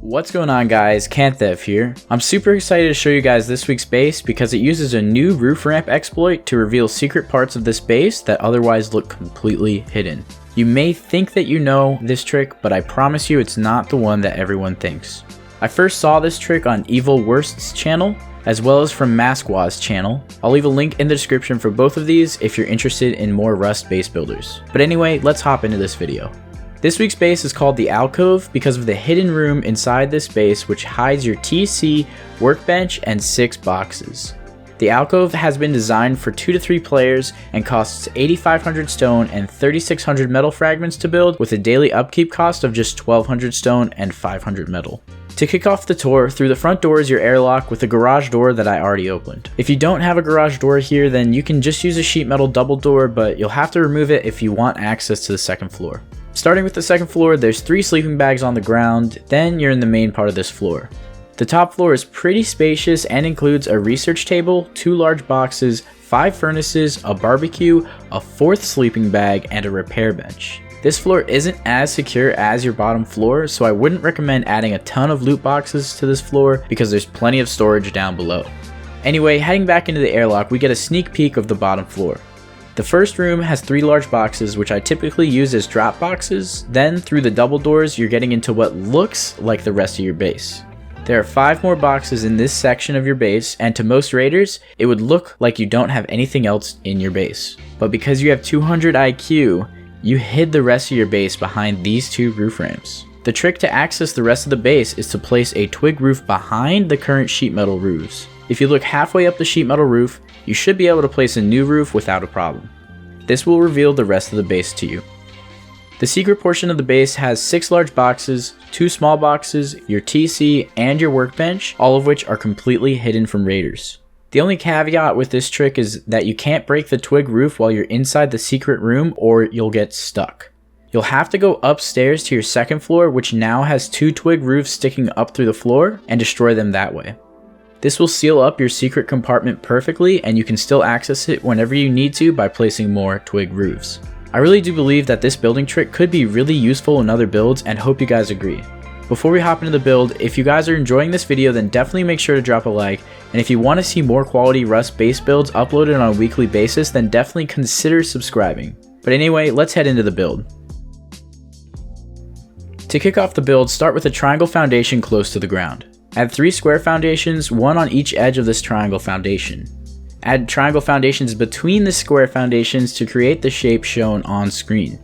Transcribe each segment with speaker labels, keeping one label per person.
Speaker 1: What's going on, guys? Canthev here. I'm super excited to show you guys this week's base because it uses a new roof ramp exploit to reveal secret parts of this base that otherwise look completely hidden. You may think that you know this trick, but I promise you it's not the one that everyone thinks. I first saw this trick on Evil Worst's channel, as well as from Maskwaz's channel. I'll leave a link in the description for both of these if you're interested in more Rust base builders. But anyway, let's hop into this video. This week's base is called the ALCOVE because of the hidden room inside this base which hides your TC, workbench, and 6 boxes. The ALCOVE has been designed for 2 to 3 players and costs 8,500 stone and 3,600 metal fragments to build, with a daily upkeep cost of just 1,200 stone and 500 metal. To kick off the tour, through the front door is your airlock with a garage door that I already opened. If you don't have a garage door here, then you can just use a sheet metal double door, but you'll have to remove it if you want access to the second floor. Starting with the second floor, there's 3 sleeping bags on the ground, then you're in the main part of this floor. The top floor is pretty spacious and includes a research table, 2 large boxes, 5 furnaces, a barbecue, a 4th sleeping bag, and a repair bench. This floor isn't as secure as your bottom floor, so I wouldn't recommend adding a ton of loot boxes to this floor because there's plenty of storage down below. Anyway, heading back into the airlock, we get a sneak peek of the bottom floor. The first room has 3 large boxes, which I typically use as drop boxes. Then through the double doors, you're getting into what looks like the rest of your base. There are 5 more boxes in this section of your base, and to most raiders, it would look like you don't have anything else in your base. But because you have 200 IQ, you hid the rest of your base behind these 2 roof ramps. The trick to access the rest of the base is to place a twig roof behind the current sheet metal roofs. If you look halfway up the sheet metal roof, you should be able to place a new roof without a problem. This will reveal the rest of the base to you. The secret portion of the base has 6 large boxes, 2 small boxes, your TC, and your workbench, all of which are completely hidden from raiders. The only caveat with this trick is that you can't break the twig roof while you're inside the secret room or you'll get stuck. You'll have to go upstairs to your second floor, which now has 2 twig roofs sticking up through the floor, and destroy them that way. This will seal up your secret compartment perfectly, and you can still access it whenever you need to by placing more twig roofs. I really do believe that this building trick could be really useful in other builds, and hope you guys agree. Before we hop into the build, if you guys are enjoying this video, then definitely make sure to drop a like, and if you want to see more quality Rust base builds uploaded on a weekly basis, then definitely consider subscribing. But anyway, let's head into the build. To kick off the build, start with a triangle foundation close to the ground. Add 3 square foundations, 1 on each edge of this triangle foundation. Add triangle foundations between the square foundations to create the shape shown on screen.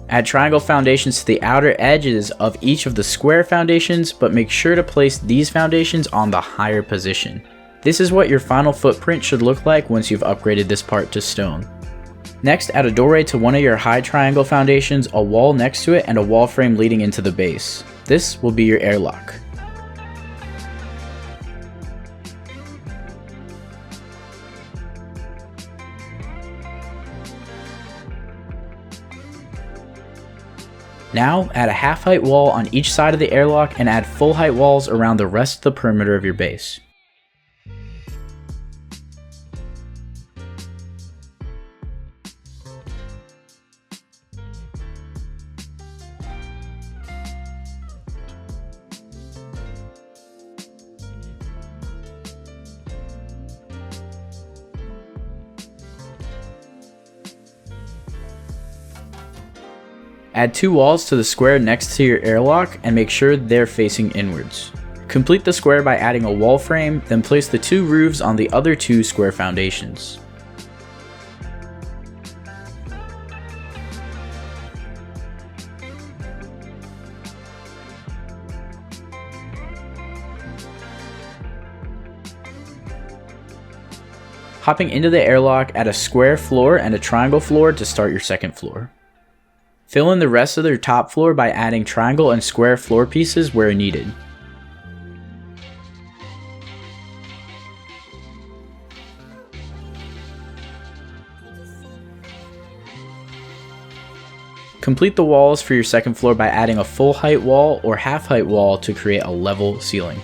Speaker 1: Add triangle foundations to the outer edges of each of the square foundations, but make sure to place these foundations on the higher position. This is what your final footprint should look like once you've upgraded this part to stone. Next, add a doorway to one of your high triangle foundations, a wall next to it, and a wall frame leading into the base. This will be your airlock. Now, add a half height wall on each side of the airlock and add full height walls around the rest of the perimeter of your base. Add 2 walls to the square next to your airlock and make sure they're facing inwards. Complete the square by adding a wall frame, then place the 2 roofs on the other 2 square foundations. Hopping into the airlock, add a square floor and a triangle floor to start your second floor. Fill in the rest of your top floor by adding triangle and square floor pieces where needed. Complete the walls for your second floor by adding a full height wall or half height wall to create a level ceiling.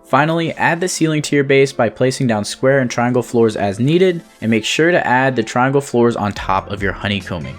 Speaker 1: Finally, add the ceiling to your base by placing down square and triangle floors as needed, and make sure to add the triangle floors on top of your honeycombing.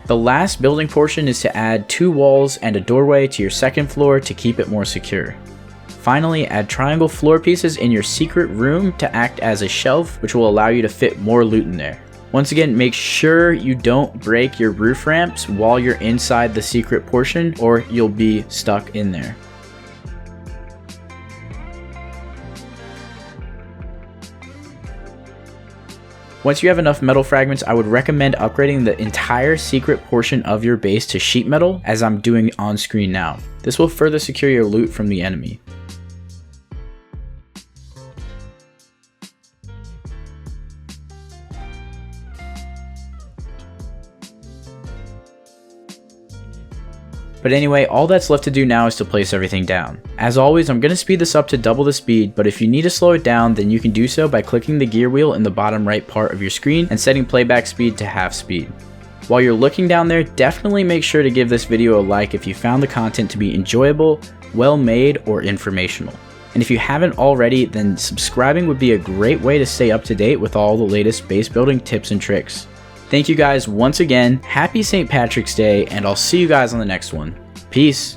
Speaker 1: The last building portion is to add 2 walls and a doorway to your second floor to keep it more secure. Finally, add triangle floor pieces in your secret room to act as a shelf, which will allow you to fit more loot in there. Once again, make sure you don't break your roof ramps while you're inside the secret portion, or you'll be stuck in there. Once you have enough metal fragments, I would recommend upgrading the entire secret portion of your base to sheet metal, as I'm doing on screen now. This will further secure your loot from the enemy. But anyway, all that's left to do now is to place everything down. As always, I'm going to speed this up to double the speed, but if you need to slow it down, then you can do so by clicking the gear wheel in the bottom right part of your screen and setting playback speed to half speed. While you're looking down there, definitely make sure to give this video a like if you found the content to be enjoyable, well made, or informational. And if you haven't already, then subscribing would be a great way to stay up to date with all the latest base building tips and tricks. Thank you guys once again, happy St. Patrick's Day, and I'll see you guys on the next one. Peace.